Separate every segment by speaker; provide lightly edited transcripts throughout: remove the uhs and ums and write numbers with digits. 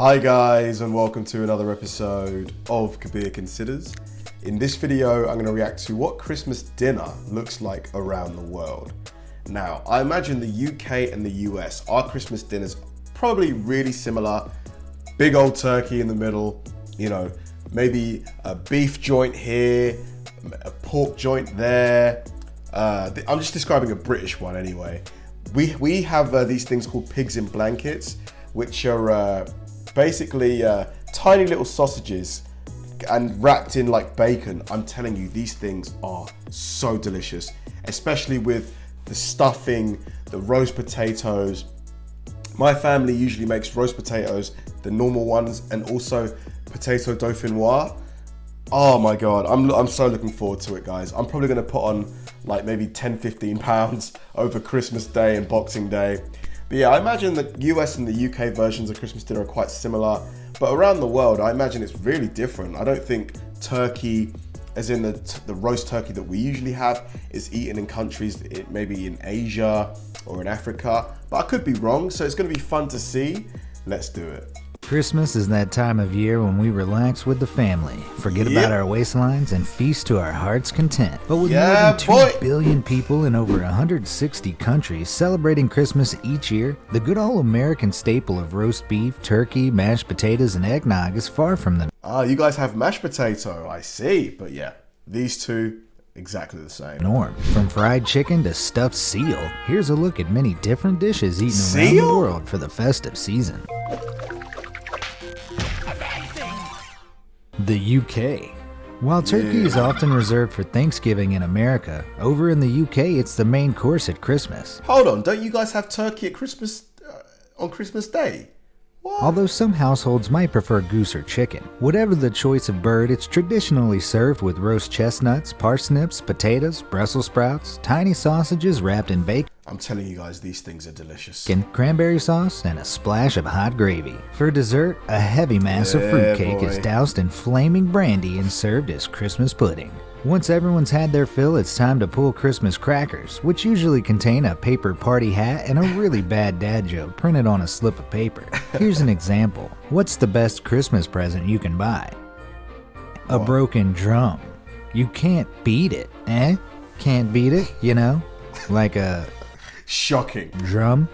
Speaker 1: Hi guys, and welcome to another episode of Kabir Considers. In this video, I'm going to react to what Christmas dinner looks like around the world. Now, I imagine the UK and the US, our Christmas dinners probably really similar. Big old turkey in the middle, maybe a beef joint here, a pork joint there. I'm just describing a British one anyway. We have these things called pigs in blankets, which are basically tiny little sausages and wrapped in like bacon. I'm telling you, these things are so delicious, especially with the stuffing, the roast potatoes. My family usually makes roast potatoes, the normal ones, and also potato dauphinoise. Oh my God, I'm so looking forward to it, guys. I'm probably gonna put on like maybe 10-15 pounds over Christmas Day and Boxing Day. But yeah, I imagine the US and the UK versions of Christmas dinner are quite similar, but around the world, I imagine it's really different. I don't think turkey, as in the roast turkey that we usually have, is eaten in countries, maybe in Asia or in Africa, but I could be wrong, so it's gonna be fun to see. Let's do it.
Speaker 2: Christmas is that time of year when we relax with the family, forget about our waistlines, and feast to our heart's content. But with more than 2 billion people in over 160 countries celebrating Christmas each year, the good old American staple of roast beef, turkey, mashed potatoes, and eggnog is far from the
Speaker 1: you guys have mashed potato, I see. But yeah, these two, exactly the same.
Speaker 2: norm. From fried chicken to stuffed seal, here's a look at many different dishes eaten around the world for the festive season. The UK. While turkey is often reserved for Thanksgiving in America, over in the UK it's the main course at Christmas.
Speaker 1: Hold on, don't you guys have turkey at Christmas, on Christmas Day? What?
Speaker 2: Although some households might prefer goose or chicken. Whatever the choice of bird, it's traditionally served with roast chestnuts, parsnips, potatoes, Brussels sprouts, tiny sausages wrapped in bacon.
Speaker 1: I'm telling you guys, these things are delicious.
Speaker 2: Cranberry sauce, and a splash of hot gravy. For dessert, a heavy mass of fruitcake is doused in flaming brandy and served as Christmas pudding. Once everyone's had their fill, it's time to pull Christmas crackers, which usually contain a paper party hat and a really bad dad joke printed on a slip of paper. Here's an example. What's the best Christmas present you can buy? A broken drum. You can't beat it, eh? Can't beat it, Like a
Speaker 1: shocking
Speaker 2: drum.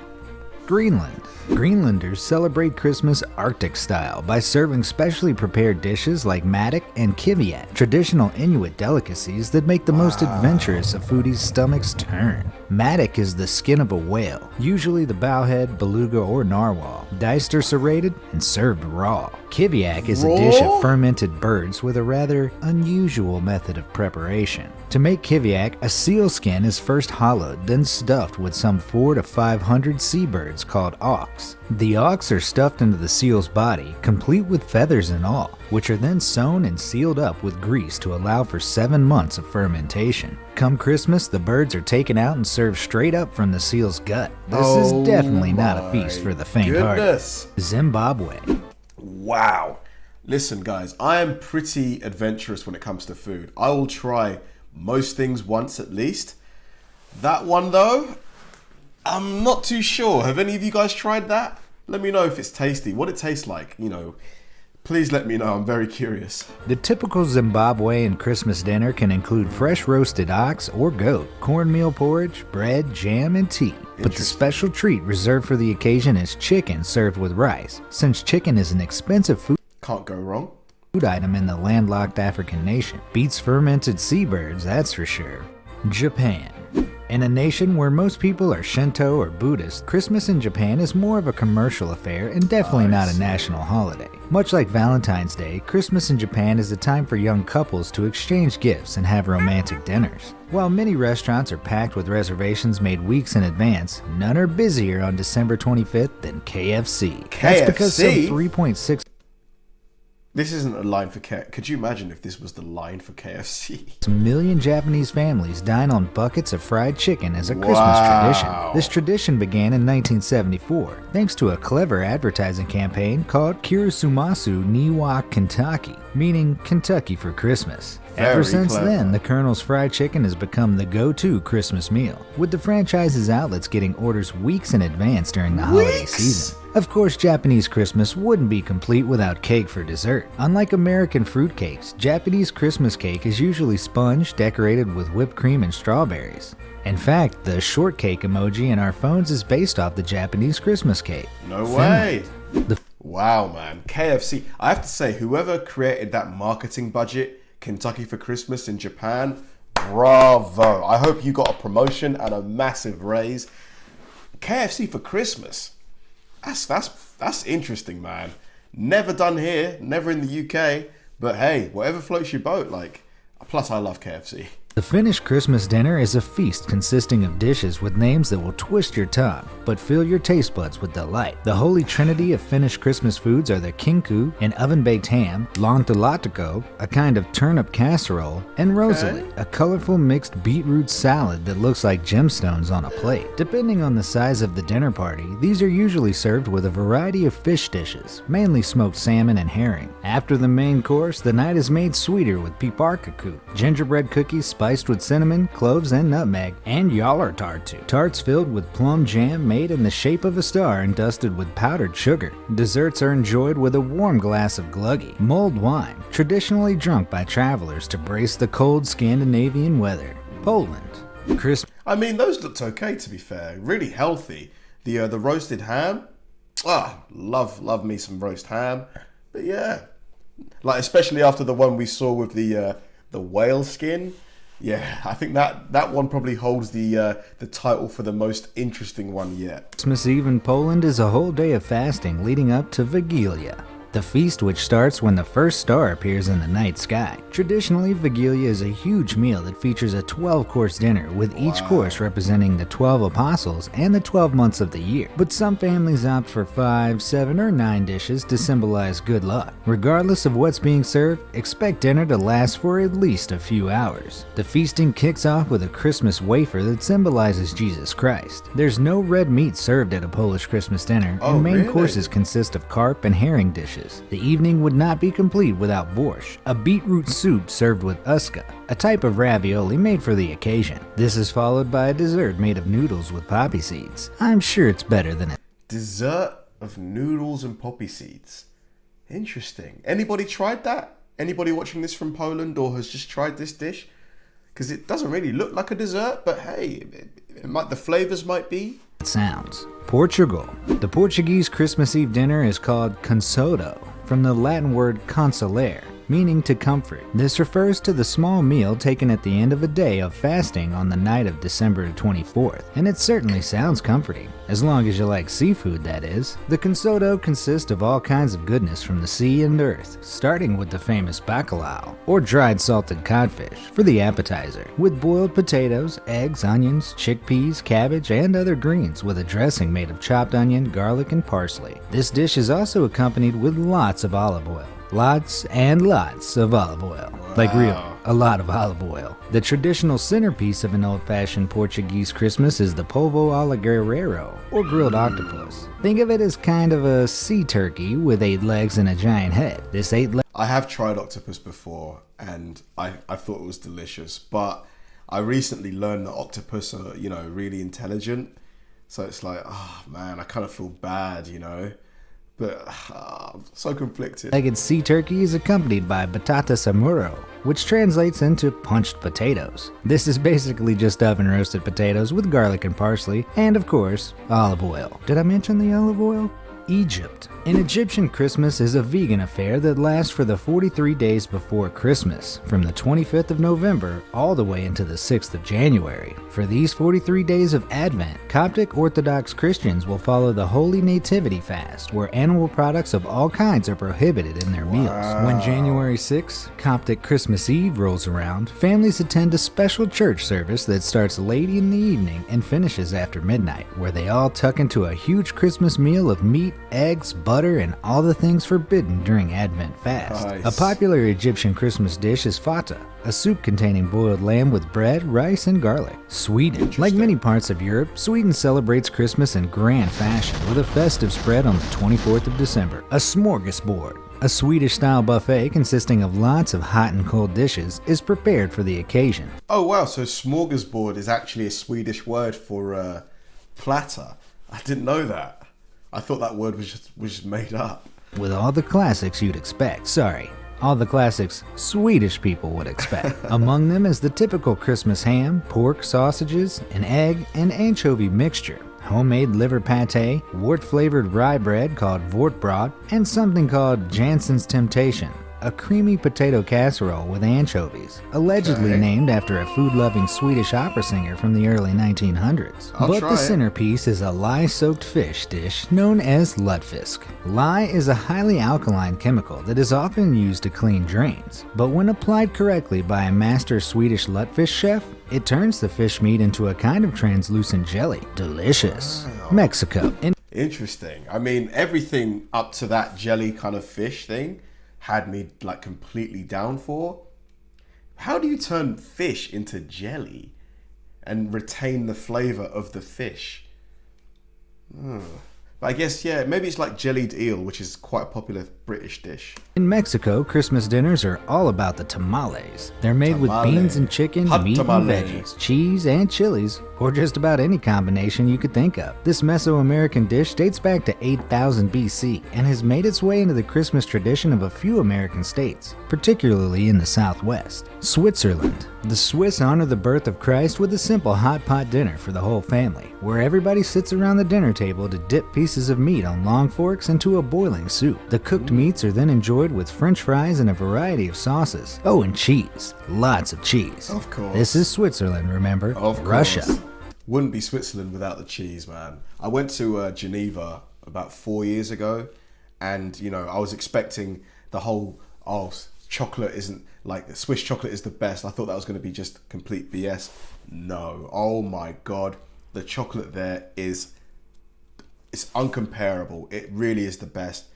Speaker 2: Greenland. Greenlanders celebrate Christmas Arctic style by serving specially prepared dishes like maddock and kiviat, traditional Inuit delicacies that make the most adventurous of foodies' stomachs turn. Maddock is the skin of a whale, usually the bowhead, beluga, or narwhal, diced or serrated and served raw. Kiviak is a dish of fermented birds with a rather unusual method of preparation. To make kiviak, a seal skin is first hollowed, then stuffed with some 400 to 500 seabirds called auks. The auks are stuffed into the seal's body, complete with feathers and all, which are then sewn and sealed up with grease to allow for 7 months of fermentation. Come Christmas, the birds are taken out and served straight up from the seal's gut. This is definitely not a feast for the faint-hearted. Zimbabwe.
Speaker 1: Wow. Listen, guys, I am pretty adventurous when it comes to food. I will try most things once at least. That one, though, I'm not too sure. Have any of you guys tried that? Let me know if it's tasty. What it tastes like, Please let me know. I'm very curious.
Speaker 2: The typical Zimbabwean Christmas dinner can include fresh roasted ox or goat, cornmeal porridge, bread, jam, and tea. But the special treat reserved for the occasion is chicken served with rice, since chicken is an expensive food item in the landlocked African nation. Beats fermented seabirds, that's for sure. Japan. In a nation where most people are Shinto or Buddhist, Christmas in Japan is more of a commercial affair and definitely not a national holiday. Much like Valentine's Day, Christmas in Japan is a time for young couples to exchange gifts and have romantic dinners. While many restaurants are packed with reservations made weeks in advance, none are busier on December 25th than KFC. That's because some 3.6
Speaker 1: This isn't a line for KFC. Could you imagine if this was the line for KFC?
Speaker 2: million Japanese families dine on buckets of fried chicken as a Christmas tradition. This tradition began in 1974, thanks to a clever advertising campaign called Kirisumasu Niwa Kentucky, meaning Kentucky for Christmas. Ever since then, the Colonel's Fried Chicken has become the go-to Christmas meal, with the franchise's outlets getting orders weeks in advance during the holiday season. Of course, Japanese Christmas wouldn't be complete without cake for dessert. Unlike American fruitcakes, Japanese Christmas cake is usually sponge decorated with whipped cream and strawberries. In fact, the shortcake emoji in our phones is based off the Japanese Christmas cake.
Speaker 1: No way! Wow, man. KFC. I have to say, whoever created that marketing budget, Kentucky for Christmas in Japan, bravo. I hope you got a promotion and a massive raise. KFC for Christmas. That's interesting, man. Never done here, never in the UK, but hey, whatever floats your boat, like, plus I love KFC.
Speaker 2: The Finnish Christmas dinner is a feast consisting of dishes with names that will twist your tongue, but fill your taste buds with delight. The holy trinity of Finnish Christmas foods are the kinku, an oven-baked ham, lontalaatikko, a kind of turnip casserole, and rosali, a colorful mixed beetroot salad that looks like gemstones on a plate. Depending on the size of the dinner party, these are usually served with a variety of fish dishes, mainly smoked salmon and herring. After the main course, the night is made sweeter with piparkakku, gingerbread cookies spiced with cinnamon, cloves, and nutmeg, and joulurtartu, tarts filled with plum jam made in the shape of a star and dusted with powdered sugar. Desserts are enjoyed with a warm glass of gluggy, mulled wine, traditionally drunk by travelers to brace the cold Scandinavian weather. Poland.
Speaker 1: I mean, those looked okay, to be fair. Really healthy. The roasted ham. Love me some roast ham. But yeah, like especially after the one we saw with the whale skin. Yeah, I think that one probably holds the title for the most interesting one yet.
Speaker 2: Christmas Eve in Poland is a whole day of fasting leading up to Vigilia, the feast which starts when the first star appears in the night sky. Traditionally, Vigilia is a huge meal that features a 12-course dinner, with each course representing the 12 apostles and the 12 months of the year. But some families opt for 5, 7, or 9 dishes to symbolize good luck. Regardless of what's being served, expect dinner to last for at least a few hours. The feasting kicks off with a Christmas wafer that symbolizes Jesus Christ. There's no red meat served at a Polish Christmas dinner, and main courses consist of carp and herring dishes. The evening would not be complete without borscht, a beetroot soup served with uska, a type of ravioli made for the occasion. This is followed by a dessert made of noodles with poppy seeds. I'm sure it's better than it.
Speaker 1: Dessert of noodles and poppy seeds. Interesting. Anybody tried that? Anybody watching this from Poland or has just tried this dish? Because it doesn't really look like a dessert, but hey, the flavors might be.
Speaker 2: It sounds. Portugal. The Portuguese Christmas Eve dinner is called consodo, from the Latin word consolare, meaning to comfort. This refers to the small meal taken at the end of a day of fasting on the night of December 24th, and it certainly sounds comforting, as long as you like seafood, that is. The consodo consists of all kinds of goodness from the sea and earth, starting with the famous bacalhau, or dried salted codfish, for the appetizer, with boiled potatoes, eggs, onions, chickpeas, cabbage, and other greens, with a dressing made of chopped onion, garlic, and parsley. This dish is also accompanied with lots of olive oil. Lots and lots of olive oil.
Speaker 1: Wow.
Speaker 2: Like real, a lot of olive oil. The traditional centerpiece of an old-fashioned Portuguese Christmas is the polvo alla guerreiro, or grilled octopus. Think of it as kind of a sea turkey with 8 legs and a giant head. This 8 legs...
Speaker 1: I have tried octopus before, and I thought it was delicious, but I recently learned that octopus are, really intelligent. So it's like, oh man, I kind of feel bad, But I'm so conflicted.
Speaker 2: Legged sea turkey is accompanied by batata samuro, which translates into punched potatoes. This is basically just oven roasted potatoes with garlic and parsley, and of course, olive oil. Did I mention the olive oil? Egypt. An Egyptian Christmas is a vegan affair that lasts for the 43 days before Christmas, from the 25th of November all the way into the 6th of January. For these 43 days of Advent, Coptic Orthodox Christians will follow the Holy Nativity fast, where animal products of all kinds are prohibited in their meals. When January 6th, Coptic Christmas Eve rolls around, families attend a special church service that starts late in the evening and finishes after midnight, where they all tuck into a huge Christmas meal of meat, eggs, butter, and all the things forbidden during Advent fast.
Speaker 1: Nice.
Speaker 2: A popular Egyptian Christmas dish is fata, a soup containing boiled lamb with bread, rice, and garlic. Sweden. Like many parts of Europe, Sweden celebrates Christmas in grand fashion with a festive spread on the 24th of December. A smorgasbord, a Swedish-style buffet consisting of lots of hot and cold dishes, is prepared for the occasion.
Speaker 1: Oh wow, so smorgasbord is actually a Swedish word for platter. I didn't know that. I thought that word was just made up.
Speaker 2: With all the classics you'd expect. Sorry, all the classics Swedish people would expect. Among them is the typical Christmas ham, pork, sausages, an egg, and anchovy mixture, homemade liver pate, wort-flavored rye bread called vortbrod, and something called Jansen's Temptation, a creamy potato casserole with anchovies, allegedly named after a food-loving Swedish opera singer from the early 1900s. But the centerpiece is a lye-soaked fish dish known as lutefisk. Lye is a highly alkaline chemical that is often used to clean drains, but when applied correctly by a master Swedish lutefisk chef, it turns the fish meat into a kind of translucent jelly. Delicious. Wow. Mexico.
Speaker 1: Interesting. I mean, everything up to that jelly kind of fish thing had me like completely down for. How do you turn fish into jelly and retain the flavor of the fish? But I guess, yeah, maybe it's like jellied eel, which is quite a popular British dish.
Speaker 2: In Mexico, Christmas dinners are all about the tamales. They're made with beans and chicken, meat and veggies, cheese and chilies, or just about any combination you could think of. This Mesoamerican dish dates back to 8000 BC and has made its way into the Christmas tradition of a few American states, particularly in the Southwest. Switzerland. The Swiss honor the birth of Christ with a simple hot pot dinner for the whole family, where everybody sits around the dinner table to dip pieces of meat on long forks into a boiling soup. The cooked meats are then enjoyed with French fries and a variety of sauces. Oh, and cheese. Lots of cheese.
Speaker 1: Of course.
Speaker 2: This is Switzerland, remember?
Speaker 1: Of course.
Speaker 2: Russia.
Speaker 1: Wouldn't be Switzerland without the cheese, man. I went to Geneva about 4 years ago, and I was expecting the whole chocolate isn't like Swiss chocolate is the best. I thought that was going to be just complete BS. No, oh my god, the chocolate there it's uncomparable. It really is the best.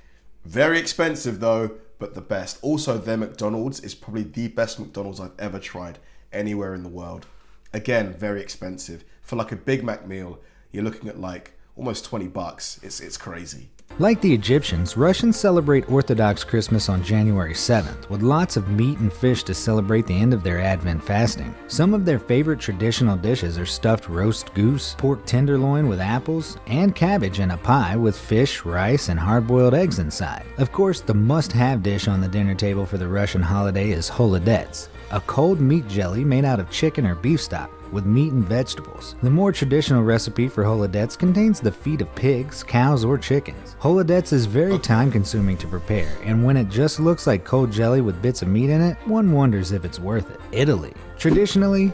Speaker 1: Very expensive though, but the best. Also, their McDonald's is probably the best McDonald's I've ever tried anywhere in the world. Again, very expensive. For like a Big Mac meal, you're looking at like almost $20. It's crazy.
Speaker 2: Like the Egyptians, Russians celebrate Orthodox Christmas on January 7th, with lots of meat and fish to celebrate the end of their Advent fasting. Some of their favorite traditional dishes are stuffed roast goose, pork tenderloin with apples, and cabbage in a pie with fish, rice, and hard-boiled eggs inside. Of course, the must-have dish on the dinner table for the Russian holiday is holodets, a cold meat jelly made out of chicken or beef stock with meat and vegetables. The more traditional recipe for holodets contains the feet of pigs, cows, or chickens. Holodets is very time-consuming to prepare, and when it just looks like cold jelly with bits of meat in it, one wonders if it's worth it. Italy. Traditionally,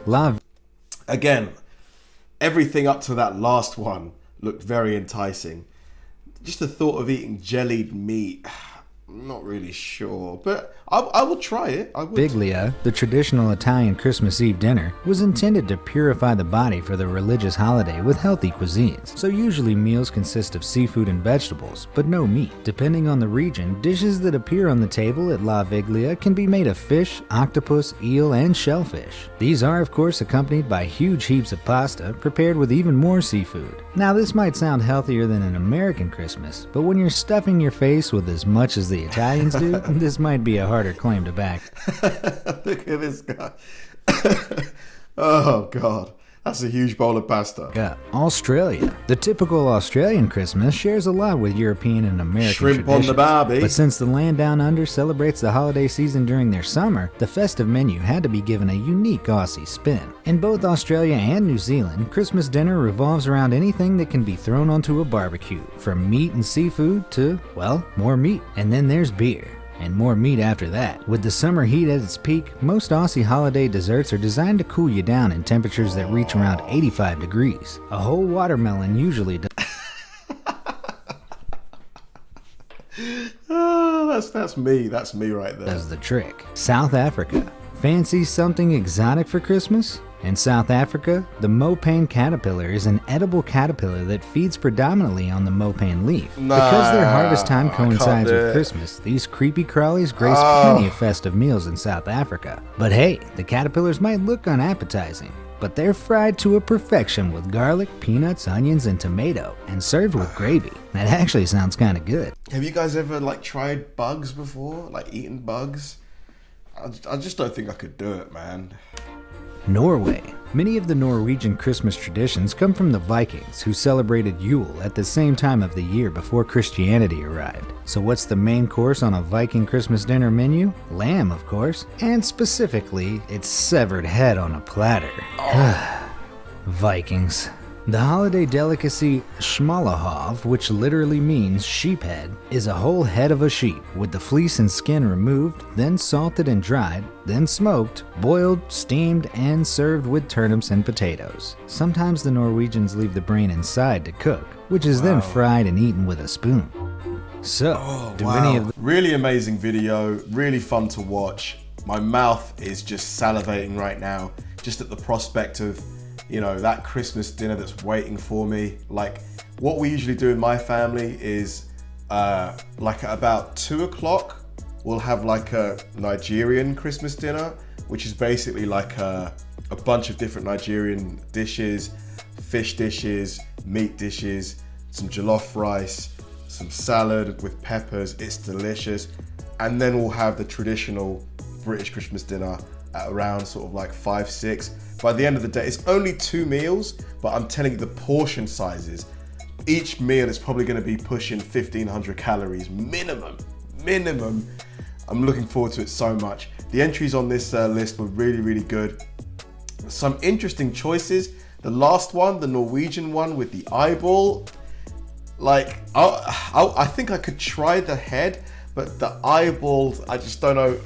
Speaker 1: Again, everything up to that last one looked very enticing. Just the thought of eating jellied meat, I'm not really sure, but I will try it. I would.
Speaker 2: Biglia, the traditional Italian Christmas Eve dinner, was intended to purify the body for the religious holiday with healthy cuisines. So usually meals consist of seafood and vegetables, but no meat. Depending on the region, dishes that appear on the table at La Viglia can be made of fish, octopus, eel, and shellfish. These are, of course, accompanied by huge heaps of pasta prepared with even more seafood. Now, this might sound healthier than an American Christmas, but when you're stuffing your face with as much as the Italians do, this might be a harder claim to back.
Speaker 1: Look at this guy. Oh god, that's a huge bowl of pasta.
Speaker 2: Australia. The typical Australian Christmas shares a lot with European and American
Speaker 1: shrimp
Speaker 2: traditions.
Speaker 1: on the barbie.
Speaker 2: But since the land down under celebrates the holiday season during their summer, the festive menu had to be given a unique Aussie spin. In both Australia and New Zealand, Christmas dinner revolves around anything that can be thrown onto a barbecue, from meat and seafood to, well, more meat. And then there's beer. And more meat after that. With the summer heat at its peak, most Aussie holiday desserts are designed to cool you down in temperatures that reach around 85 degrees. A whole watermelon usually does.
Speaker 1: Oh, that's me right there.
Speaker 2: Does the trick. South Africa. Fancy something exotic for Christmas? In South Africa, the mopane caterpillar is an edible caterpillar that feeds predominantly on the mopane leaf. Because their harvest time coincides with Christmas, these creepy crawlies grace plenty of festive meals in South Africa. But hey, the caterpillars might look unappetizing, but they're fried to a perfection with garlic, peanuts, onions, and tomato, and served with gravy. That actually sounds kind of good.
Speaker 1: Have you guys ever tried bugs before? Like eaten bugs? I just don't think I could do it, man.
Speaker 2: Norway. Many of the Norwegian Christmas traditions come from the Vikings, who celebrated Yule at the same time of the year before Christianity arrived. So what's the main course on a Viking Christmas dinner menu? Lamb, of course, and specifically, its severed head on a platter. Vikings. The holiday delicacy schmalahov, which literally means sheep head, is a whole head of a sheep with the fleece and skin removed, then salted and dried, then smoked, boiled, steamed, and served with turnips and potatoes. Sometimes the Norwegians leave the brain inside to cook, which is then fried and eaten with a spoon. So, any of the
Speaker 1: really amazing video, really fun to watch. My mouth is just salivating right now, just at the prospect of that Christmas dinner that's waiting for me. Like, what we usually do in my family is like at about 2 o'clock, we'll have like a Nigerian Christmas dinner, which is basically like a bunch of different Nigerian dishes, fish dishes, meat dishes, some jollof rice, some salad with peppers. It's delicious. And then we'll have the traditional British Christmas dinner at around sort of like 5, 6. By the end of the day, it's only 2 meals, but I'm telling you the portion sizes. Each meal is probably going to be pushing 1,500 calories minimum. I'm looking forward to it so much. The entries on this list were really, really good. Some interesting choices. The last one, the Norwegian one with the eyeball. Like, I think I could try the head, but the eyeball, I just don't know,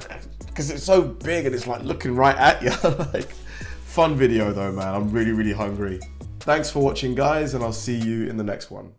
Speaker 1: because it's so big and it's like looking right at you. Like, fun video though, man. I'm really, really hungry. Thanks for watching, guys, and I'll see you in the next one.